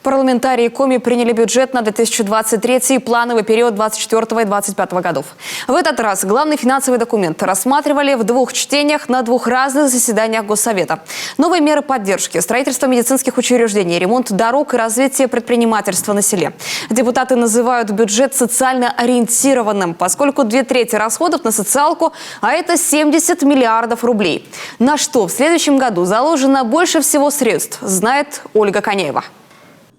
Парламентарии Коми приняли бюджет на 2023 и плановый период 2024 и 2025 годов. В этот раз главный финансовый документ рассматривали в двух чтениях на двух разных заседаниях Госсовета. Новые меры поддержки, строительство медицинских учреждений, ремонт дорог и развитие предпринимательства на селе. Депутаты называют бюджет социально ориентированным, поскольку 2/3 расходов на социалку, а это 70 миллиардов рублей. На что в следующем году заложено больше всего средств, знает Ольга Коняева.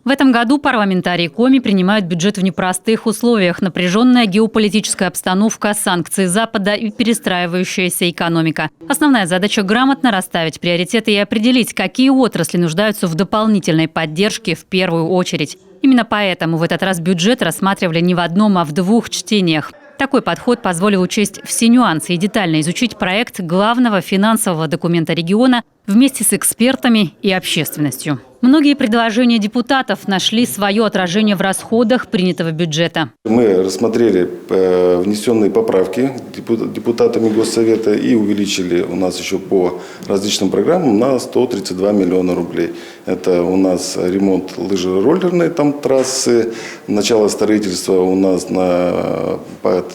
В этом году парламентарии Коми принимают бюджет в непростых условиях. Напряженная геополитическая обстановка, санкции Запада и перестраивающаяся экономика. Основная задача – грамотно расставить приоритеты и определить, какие отрасли нуждаются в дополнительной поддержке в первую очередь. Именно поэтому в этот раз бюджет рассматривали не в одном, а в двух чтениях. Такой подход позволил учесть все нюансы и детально изучить проект главного финансового документа региона вместе с экспертами и общественностью. Многие предложения депутатов нашли свое отражение в расходах принятого бюджета. Мы рассмотрели внесенные поправки депутатами Госсовета и увеличили у нас еще по различным программам на 132 миллиона рублей. Это у нас ремонт лыжероллерной трассы, начало строительства у нас на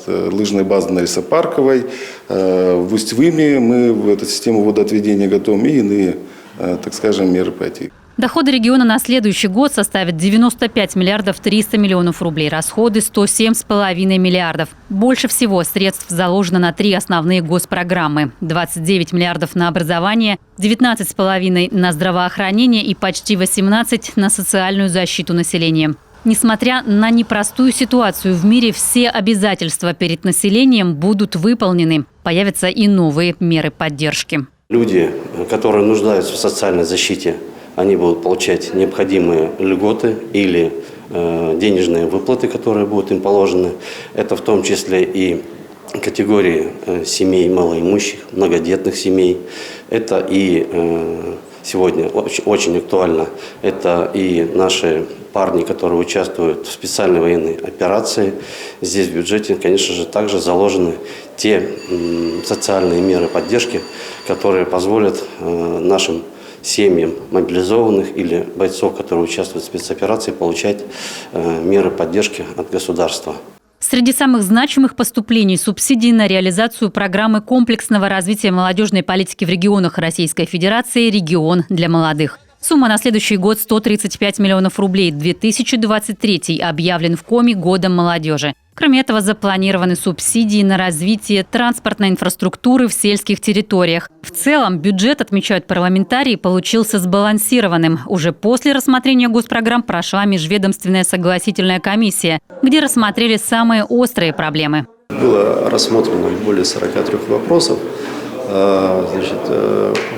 лыжной базы на Лесопарковой. В Усть-Выме мы в эту систему водоотведения готовим и иные, так скажем, меры пойти. Доходы региона на следующий год составят 95 миллиардов 300 миллионов рублей, расходы 107,5 миллиардов. Больше всего средств заложено на 3 основные госпрограммы. 29 миллиардов на образование, 19,5 на здравоохранение и почти 18 на социальную защиту населения. Несмотря на непростую ситуацию в мире, все обязательства перед населением будут выполнены. Появятся и новые меры поддержки. Люди, которые нуждаются в социальной защите, они будут получать необходимые льготы или денежные выплаты, которые будут им положены. Это в том числе и категории семей малоимущих, многодетных семей. Это и сегодня очень актуально. Это и наши парни, которые участвуют в специальной военной операции. Здесь в бюджете, конечно же, также заложены те социальные меры поддержки, которые позволят нашим семьям мобилизованных или бойцов, которые участвуют в спецоперации, получать меры поддержки от государства. Среди самых значимых поступлений – субсидии на реализацию программы комплексного развития молодежной политики в регионах Российской Федерации «Регион для молодых». Сумма на следующий год – 135 миллионов рублей. 2023 объявлен в Коми годом молодежи. Кроме этого, запланированы субсидии на развитие транспортной инфраструктуры в сельских территориях. В целом, бюджет, отмечают парламентарии, получился сбалансированным. Уже после рассмотрения госпрограмм прошла межведомственная согласительная комиссия, где рассмотрели самые острые проблемы. Было рассмотрено более 43 вопросов.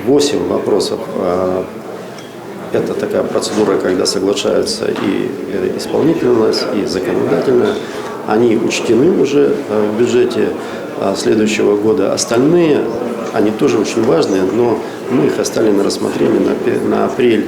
8 вопросов – это такая процедура, когда соглашаются и исполнительная власть, и законодательная. Они учтены уже в бюджете следующего года. Остальные, они тоже очень важные, но мы их оставили на рассмотрение на апрель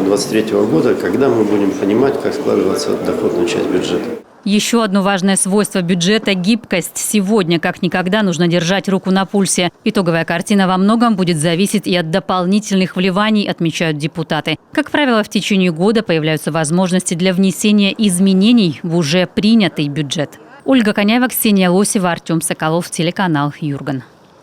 2023 года, когда мы будем понимать, как складывается доходная часть бюджета. Еще одно важное свойство бюджета – гибкость. Сегодня, как никогда, нужно держать руку на пульсе. Итоговая картина во многом будет зависеть и от дополнительных вливаний, отмечают депутаты. Как правило, в течение года появляются возможности для внесения изменений в уже принятый бюджет. Ольга Коняева, Ксения Лосева, Артем Соколов, телеканал Юрган.